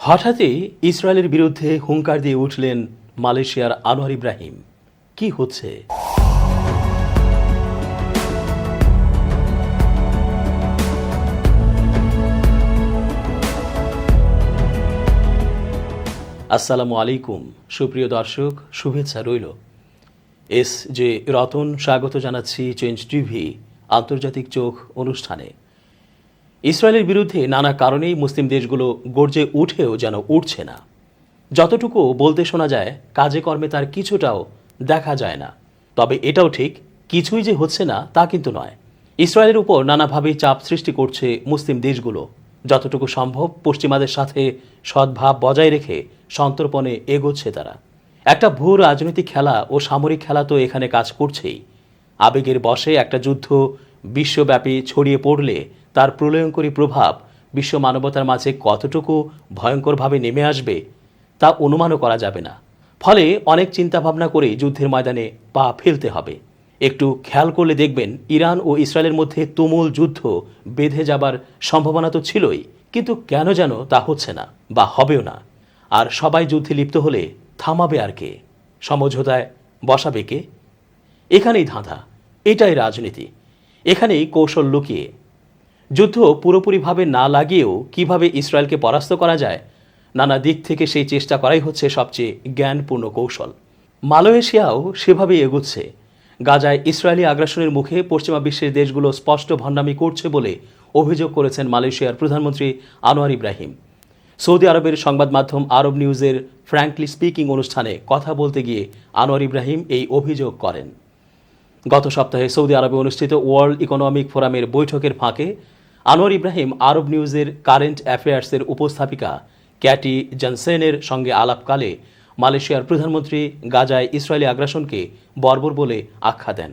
হঠাৎই ইসরায়েলের বিরুদ্ধে হুঙ্কার দিয়ে উঠলেন মালয়েশিয়ার আনোয়ার ইব্রাহিম। কি হচ্ছে? আসসালামু আলাইকুম সুপ্রিয় দর্শক, শুভেচ্ছা রইল। এস যে রতন স্বাগত জানাচ্ছি চেঞ্জ টিভি আন্তর্জাতিক চোখ অনুষ্ঠানে। ইসরায়েলের বিরুদ্ধে নানা কারণেই মুসলিম দেশগুলো গর্জে উঠেও যেন উঠছে না। যতটুকু বলতে শোনা যায়, কাজে কর্মে তার কিছুটাও দেখা যায় না। তবে এটাও ঠিক, কিছুই যে হচ্ছে না তা কিন্তু নয়। ইসরায়েলের উপর নানাভাবেই চাপ সৃষ্টি করছে মুসলিম দেশগুলো। যতটুকু সম্ভব পশ্চিমাদের সাথে সদ্ভাব বজায় রেখে সন্তর্পণে এগোচ্ছে তারা। একটা ভূ রাজনৈতিক খেলা ও সামরিক খেলা তো এখানে কাজ করছেই। আবেগের বশে একটা যুদ্ধ বিশ্বব্যাপী ছড়িয়ে পড়লে তার প্রলয়ঙ্করী প্রভাব বিশ্ব মানবতার মাঝে কতটুকু ভয়ঙ্করভাবে নেমে আসবে তা অনুমানও করা যাবে না। ফলে অনেক চিন্তাভাবনা করে যুদ্ধের ময়দানে পা ফেলতে হবে। একটু খেয়াল করলে দেখবেন, ইরান ও ইসরায়েলের মধ্যে তুমুল যুদ্ধ বেঁধে যাবার সম্ভাবনা তো ছিলই, কিন্তু কেন যেন তা হচ্ছে না বা হবেও না। আর সবাই যুদ্ধে লিপ্ত হলে থামাবে আর কে? সমঝোতায় বসাবে কে? এখানেই ধাঁধা, এটাই রাজনীতি, এখানেই কৌশল লুকিয়ে। যুদ্ধ পুরোপুরিভাবে না লাগিয়েও কিভাবে ইসরায়েলকে পরাস্ত করা যায়, নানা দিক থেকে সেই চেষ্টা করাই হচ্ছে সবচেয়ে জ্ঞানপূর্ণ কৌশল। মালয়েশিয়াও সেভাবেই এগুচ্ছে। গাজায় ইসরায়েলি আগ্রাসনের মুখে পশ্চিমা বিশ্বের দেশগুলো স্পষ্ট ভণ্ডামি করছে বলে অভিযোগ করেছেন মালয়েশিয়ার প্রধানমন্ত্রী আনোয়ার ইব্রাহিম। সৌদি আরবের সংবাদ মাধ্যম আরব নিউজের ফ্র্যাঙ্কলি স্পিকিং অনুষ্ঠানে কথা বলতে গিয়ে আনোয়ার ইব্রাহিম এই অভিযোগ করেন। গত সপ্তাহে সৌদি আরবে অনুষ্ঠিত ওয়ার্ল্ড ইকোনমিক ফোরামের বৈঠকের ফাঁকে আনোয়ার ইব্রাহিম আরব নিউজের কারেন্ট অ্যাফেয়ার্সের উপস্থাপিকা ক্যাটি জনসেনের সঙ্গে আলাপকালে মালয়েশিয়ার প্রধানমন্ত্রী গাজায় ইসরায়েলি আগ্রাসনকে বর্বর বলে আখ্যা দেন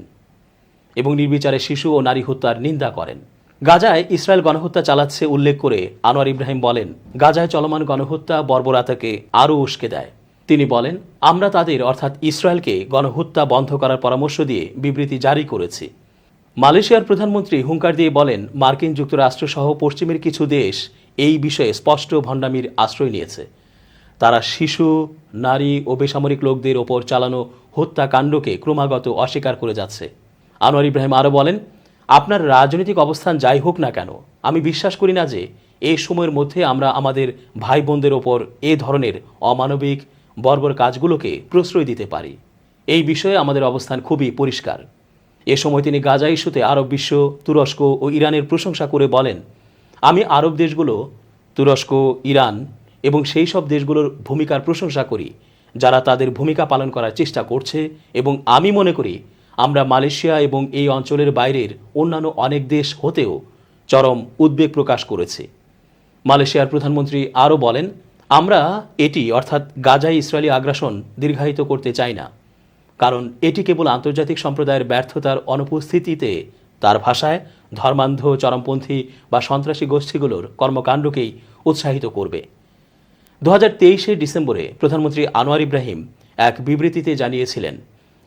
এবং নির্বিচারে শিশু ও নারী হত্যার নিন্দা করেন। গাজায় ইসরায়েল গণহত্যা চালাচ্ছে উল্লেখ করে আনোয়ার ইব্রাহিম বলেন, গাজায় চলমান গণহত্যা বর্বরতাকে আরও উস্কে দেয়। তিনি বলেন, আমরা তাদের অর্থাৎ ইসরায়েলকে গণহত্যা বন্ধ করার পরামর্শ দিয়ে বিবৃতি জারি করেছি। মালয়েশিয়ার প্রধানমন্ত্রী হুঙ্কার দিয়ে বলেন, মার্কিন যুক্তরাষ্ট্রসহ পশ্চিমের কিছু দেশ এই বিষয়ে স্পষ্ট ভণ্ডামির আশ্রয় নিয়েছে। তারা শিশু, নারী ও বেসামরিক লোকদের ওপর চালানো হত্যাকাণ্ডকে ক্রমাগত অস্বীকার করে যাচ্ছে। আনোয়ার ইব্রাহিম আরও বলেন, আপনার রাজনৈতিক অবস্থান যাই হোক না কেন, আমি বিশ্বাস করি না যে এই সময়ের মধ্যে আমরা আমাদের ভাই বোনদের ওপর এ ধরনের অমানবিক বর্বর কাজগুলোকে প্রশ্রয় দিতে পারি। এই বিষয়ে আমাদের অবস্থান খুবই পরিষ্কার। এ সময় তিনি গাজা ইস্যুতে আরব বিশ্ব, তুরস্ক ও ইরানের প্রশংসা করে বলেন, আমি আরব দেশগুলো, তুরস্ক, ইরান এবং সেই সব দেশগুলোর ভূমিকার প্রশংসা করি যারা তাদের ভূমিকা পালন করার চেষ্টা করছে, এবং আমি মনে করি আমরা মালয়েশিয়া এবং এই অঞ্চলের বাইরের অন্যান্য অনেক দেশ হতেও চরম উদ্বেগ প্রকাশ করেছি। মালয়েশিয়ার প্রধানমন্ত্রী আরও বলেন, আমরা এটি অর্থাৎ গাজায় ইসরায়েলি আগ্রাসন দীর্ঘায়িত করতে চাই না, কারণ এটি কেবল আন্তর্জাতিক সম্প্রদায়ের ব্যর্থতার অনুপস্থিতিতে, তার ভাষায় ধর্মান্ধ, চরমপন্থী বা সন্ত্রাসী গোষ্ঠীগুলোর কর্মকাণ্ডকেই উৎসাহিত করবে। 2023 ডিসেম্বরে প্রধানমন্ত্রী আনোয়ার ইব্রাহিম এক বিবৃতিতে জানিয়েছিলেন,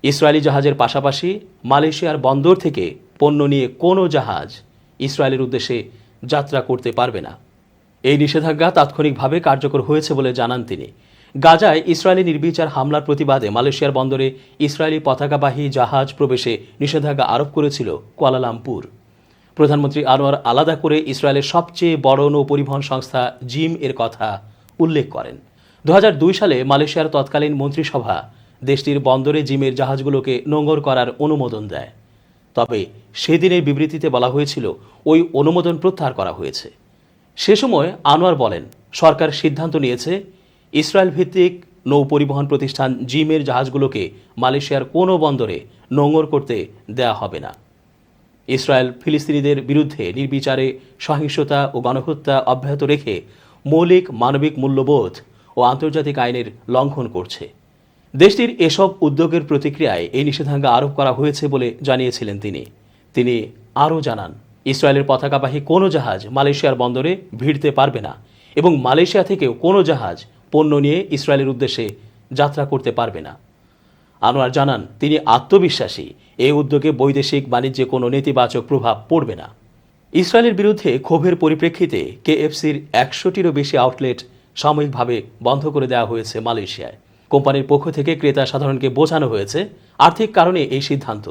ইসরায়েলি জাহাজের পাশাপাশি মালয়েশিয়ার বন্দর থেকে পণ্য নিয়ে কোনো জাহাজ ইসরায়েলের উদ্দেশ্যে যাত্রা করতে পারবে না। এই নিষেধাজ্ঞা তাৎক্ষণিকভাবে কার্যকর হয়েছে বলে জানান তিনি। গাজায় ইসরায়েলি নির্বিচার হামলার প্রতিবাদে মালয়েশিয়ার বন্দরে ইসরায়েলি পতাকাবাহী জাহাজ প্রবেশে নিষেধাজ্ঞা আরোপ করেছিল কুয়ালালামপুর। প্রধানমন্ত্রী আনোয়ার আলাদা করে ইসরায়েলের সবচেয়ে বড় নৌ পরিবহন সংস্থা জিম এর কথা উল্লেখ করেন। 2002 সালে মালয়েশিয়ার তৎকালীন মন্ত্রিসভা দেশটির বন্দরে জিমের জাহাজগুলোকে নোঙর করার অনুমোদন দেয়। তবে সেদিনের বিবৃতিতে বলা হয়েছিল ওই অনুমোদন প্রত্যাহার করা হয়েছে। সে সময় আনোয়ার বলেন, সরকার সিদ্ধান্ত নিয়েছে ইসরায়েল ভিত্তিক নৌ পরিবহন প্রতিষ্ঠান জিমের জাহাজগুলোকে মালয়েশিয়ার কোনো বন্দরে নোঙর করতে দেয়া হবে না। ইসরায়েল ফিলিস্তিনিদের বিরুদ্ধে নির্বিচারে সহিংসতা ও গণহত্যা অব্যাহত রেখে মৌলিক মানবিক মূল্যবোধ ও আন্তর্জাতিক আইনের লঙ্ঘন করছে। দেশটির এসব উদ্যোগের প্রতিক্রিয়ায় এই নিষেধাজ্ঞা আরোপ করা হয়েছে বলে জানিয়েছিলেন তিনি আরও জানান, ইসরায়েলের পতাকাবাহী কোনো জাহাজ মালয়েশিয়ার বন্দরে ভিড়তে পারবে না এবং মালয়েশিয়া থেকেও কোনো জাহাজ পণ্য নিয়ে ইসরায়েলের উদ্দেশ্যে যাত্রা করতে পারবে না। আনোয়ার জানান, তিনি আত্মবিশ্বাসী এই উদ্যোগে বৈদেশিক বাণিজ্যে কোনো নেতিবাচক প্রভাব পড়বে না। ইসরায়েলের বিরুদ্ধে ক্ষোভের পরিপ্রেক্ষিতে কেএফসির 100টিরও বেশি আউটলেট সাময়িকভাবে বন্ধ করে দেওয়া হয়েছে মালয়েশিয়ায়। কোম্পানির পক্ষ থেকে ক্রেতা সাধারণকে বোঝানো হয়েছে আর্থিক কারণে এই সিদ্ধান্ত।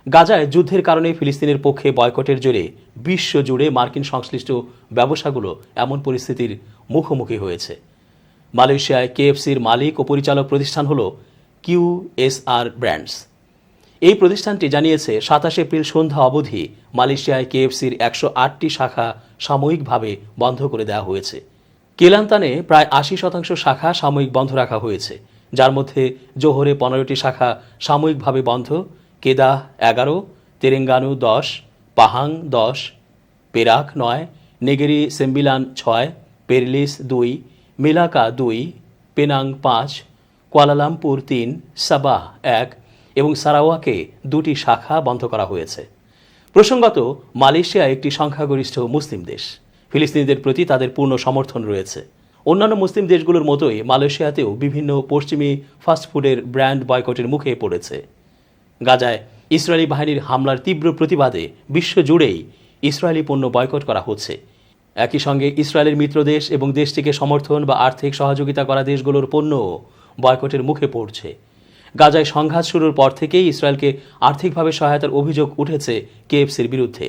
গাজায় যুদ্ধের কারণে ফিলিস্তিনের পক্ষে বয়কটের জেরে বিশ্বজুড়ে মার্কিন সংশ্লিষ্ট ব্যবসাগুলো এমন পরিস্থিতির মুখোমুখি হয়েছে। মালয়েশিয়ায় কেএফসির মালিক ও পরিচালক প্রতিষ্ঠান হল QSR ব্র্যান্ডস। এই প্রতিষ্ঠানটি জানিয়েছে 27 এপ্রিল সন্ধ্যা অবধি মালয়েশিয়ায় কেএফসির 108টি শাখা সাময়িকভাবে বন্ধ করে দেওয়া হয়েছে। কেলান্তানে প্রায় 80% শাখা সাময়িক বন্ধ রাখা হয়েছে, যার মধ্যে জোহরে 15টি শাখা সাময়িকভাবে বন্ধ, Kedah 11, Terengganu 10, Pahang 10, Perak 9, Negeri Sembilan 6, Perlis 2, Melaka 2, Penang 5, Kuala Lumpur 3, Sabah 1 এবং সারাওয়াকে 2টি শাখা বন্ধ করা হয়েছে। প্রসঙ্গত, মালয়েশিয়া একটি সংখ্যাগরিষ্ঠ মুসলিম দেশ। ফিলিস্তিনিদের প্রতি তাদের পূর্ণ সমর্থন রয়েছে। অন্যান্য মুসলিম দেশগুলোর মতোই মালয়েশিয়াতেও বিভিন্ন পশ্চিমী ফাস্টফুডের ব্র্যান্ড বয়কটের মুখে পড়েছে। গাজায় ইসরায়েলি বাহিনীর হামলার তীব্র প্রতিবাদে বিশ্বজুড়েই ইসরায়েলি পণ্য বয়কট করা হচ্ছে। একই সঙ্গে ইসরায়েলের মিত্রদেশ এবং দেশটিকে সমর্থন বা আর্থিক সহযোগিতা করা দেশগুলোর পণ্যও বয়কটের মুখে পড়ছে। গাজায় সংঘাত শুরুর পর থেকেই ইসরায়েলকে আর্থিকভাবে সহায়তার অভিযোগ উঠেছে কেএফসির বিরুদ্ধে।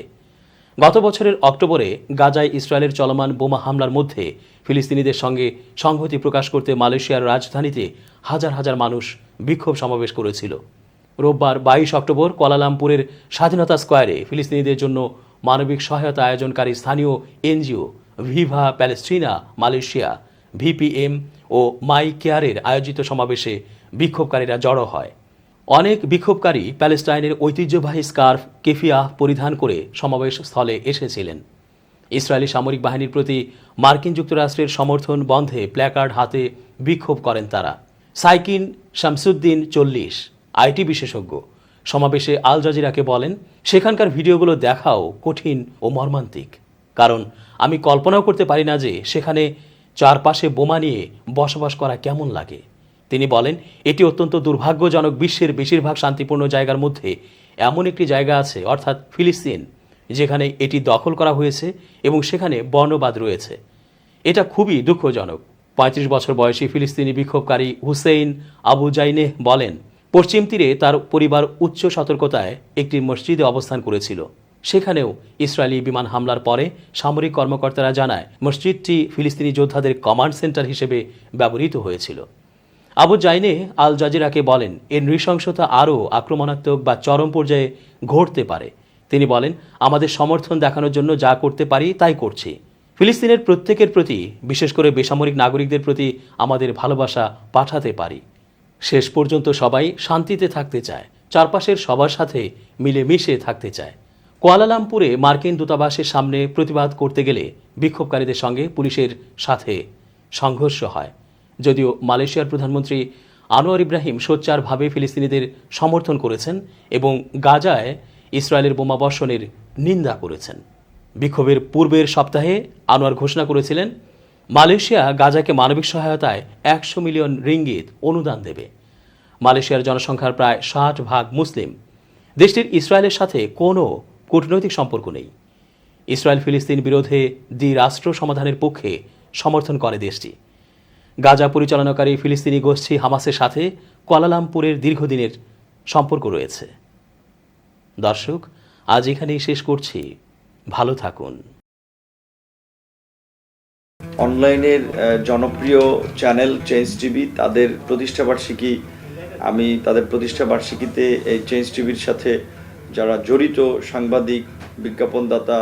গত বছরের অক্টোবরে গাজায় ইসরায়েলের চলমান বোমা হামলার মধ্যে ফিলিস্তিনিদের সঙ্গে সংহতি প্রকাশ করতে মালয়েশিয়ার রাজধানীতে হাজার হাজার মানুষ বিক্ষোভ সমাবেশ করেছিল। রোববার 22 অক্টোবর কুয়ালালামপুরের স্বাধীনতা স্কয়ারে ফিলিস্তিনিদের জন্য মানবিক সহায়তা আয়োজনকারী স্থানীয় এনজিও ভিভা প্যালেস্টিনা মালয়েশিয়া VPM ও মাই কেয়ারের আয়োজিত সমাবেশে বিক্ষোভকারীরা জড়ো হয়। অনেক বিক্ষোভকারী প্যালেস্টাইনের ঐতিহ্যবাহী স্কার্ফ কেফিয়া পরিধান করে সমাবেশ স্থলে এসেছিলেন। ইসরায়েলি সামরিক বাহিনীর প্রতি মার্কিন যুক্তরাষ্ট্রের সমর্থন বন্ধে প্ল্যাকার্ড হাতে বিক্ষোভ করেন তারা। সাইকিন শামসুদ্দিন 40 IT বিশেষজ্ঞ সমাবেশে আল জাজিরাকে বলেন, সেখানকার ভিডিওগুলো দেখাও কঠিন ও মর্মান্তিক, কারণ আমি কল্পনাও করতে পারি না যে সেখানে চারপাশে বোমা নিয়ে বসবাস করা কেমন লাগে। তিনি বলেন, এটি অত্যন্ত দুর্ভাগ্যজনক। বিশ্বের বেশিরভাগ শান্তিপূর্ণ জায়গার মধ্যে এমন একটি জায়গা আছে, অর্থাৎ ফিলিস্তিন, যেখানে এটি দখল করা হয়েছে এবং সেখানে বর্ণবাদ রয়েছে। এটা খুবই দুঃখজনক। 35 বছর বয়সী ফিলিস্তিনি বিক্ষোভকারী হুসেইন আবু জাইনেহ বলেন, পশ্চিম তীরে তার পরিবার উচ্চ সতর্কতায় একটি মসজিদে অবস্থান করেছিল। সেখানেও ইসরায়েলি বিমান হামলার পরে সামরিক কর্মকর্তারা জানায় মসজিদটি ফিলিস্তিনি যোদ্ধাদের কমান্ড সেন্টার হিসেবে ব্যবহৃত হয়েছিল। আবু জাইনে আল জাজিরাকে বলেন, এর নৃশংসতা আরও আক্রমণাত্মক বা চরম পর্যায়ে ঘটতে পারে। তিনি বলেন, আমাদের সমর্থন দেখানোর জন্য যা করতে পারি তাই করছি। ফিলিস্তিনের প্রত্যেকের প্রতি, বিশেষ করে বেসামরিক নাগরিকদের প্রতি আমাদের ভালোবাসা পাঠাতে পারি। শেষ পর্যন্ত সবাই শান্তিতে থাকতে চায়, চারপাশের সবার সাথে মিলেমিশে থাকতে চায়। কুয়ালালামপুরে মার্কিন দূতাবাসের সামনে প্রতিবাদ করতে গেলে বিক্ষোভকারীদের সঙ্গে পুলিশের সাথে সংঘর্ষ হয়। যদিও মালয়েশিয়ার প্রধানমন্ত্রী আনোয়ার ইব্রাহিম সোচ্চারভাবে ফিলিস্তিনিদের সমর্থন করেছেন এবং গাজায় ইসরায়েলের বোমাবর্ষণের নিন্দা করেছেন। বিক্ষোভের পূর্বের সপ্তাহে আনোয়ার ঘোষণা করেছিলেন, মালয়েশিয়া গাজাকে মানবিক সহায়তায় 100 মিলিয়ন রিঙ্গিত অনুদান দেবে। মালয়েশিয়ার জনসংখ্যার প্রায় 60% মুসলিম। দেশটির ইসরায়েলের সাথে কোনো কূটনৈতিক সম্পর্ক নেই। ইসরায়েল ফিলিস্তিন বিরোধে দ্বিরাষ্ট্র সমাধানের পক্ষে সমর্থন করে দেশটি। গাজা পরিচালনাকারী ফিলিস্তিনি গোষ্ঠী হামাসের সাথে কুয়ালালামপুরের দীর্ঘদিনের সম্পর্ক রয়েছে। দর্শক, আজ এখানেই শেষ করছি। ভালো থাকুন। অনলাইনের জনপ্রিয় চ্যানেল চেঞ্জ টিভি, তাদের প্রতিষ্ঠাবার্ষিকী, আমি তাদের প্রতিষ্ঠাবার্ষিকীতে এই চেঞ্জ টিভির সাথে যারা জড়িত সাংবাদিক, বিজ্ঞাপনদাতা,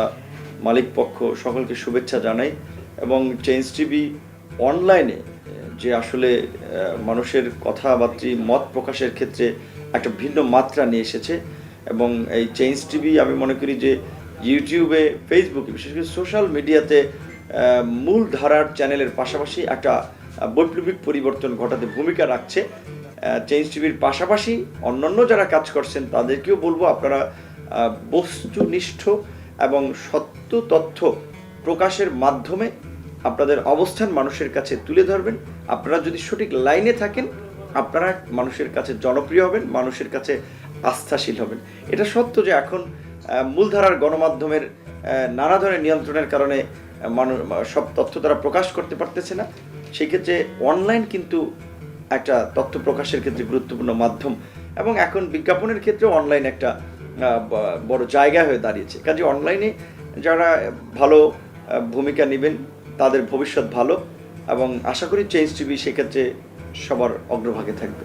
মালিকপক্ষ সকলকে শুভেচ্ছা জানাই। এবং চেঞ্জ টিভি অনলাইনে যে আসলে মানুষের কথাবার্তা, মত প্রকাশের ক্ষেত্রে একটা ভিন্ন মাত্রা নিয়ে এসেছে। এবং এই চেঞ্জ টিভি আমি মনে করি যে ইউটিউবে, ফেসবুকে, বিশেষ করে সোশ্যাল মিডিয়াতে মূল ধারার চ্যানেলের পাশাপাশি একটা বৈপ্লবিক পরিবর্তন ঘটাতে ভূমিকা রাখছে। চেঞ্জ টিভির পাশাপাশি অন্যান্য যারা কাজ করছেন তাদেরকেও বলবো, আপনারা বস্তুনিষ্ঠ এবং সত্য তথ্য প্রকাশের মাধ্যমে আপনাদের অবস্থান মানুষের কাছে তুলে ধরবেন। আপনারা যদি সঠিক লাইনে থাকেন, আপনারা মানুষের কাছে জনপ্রিয় হবেন, মানুষের কাছে আস্থাশীল হবেন। এটা সত্য যে এখন মূলধারার গণমাধ্যমের নানা ধরনের নিয়ন্ত্রণের কারণে সব তথ্য তারা প্রকাশ করতে পারতেছে না। সেই ক্ষেত্রে অনলাইন কিন্তু একটা তথ্য প্রকাশের ক্ষেত্রে গুরুত্বপূর্ণ মাধ্যম, এবং এখন বিজ্ঞাপনের ক্ষেত্রে অনলাইন একটা বড় জায়গা হয়ে দাঁড়িয়েছে। কাজে অনলাইনে যারা ভালো ভূমিকা নেবেন তাদের ভবিষ্যৎ ভালো, এবং আশা করি চেঞ্জ টিভি সেক্ষেত্রে সবার অগ্রভাগে থাকবে।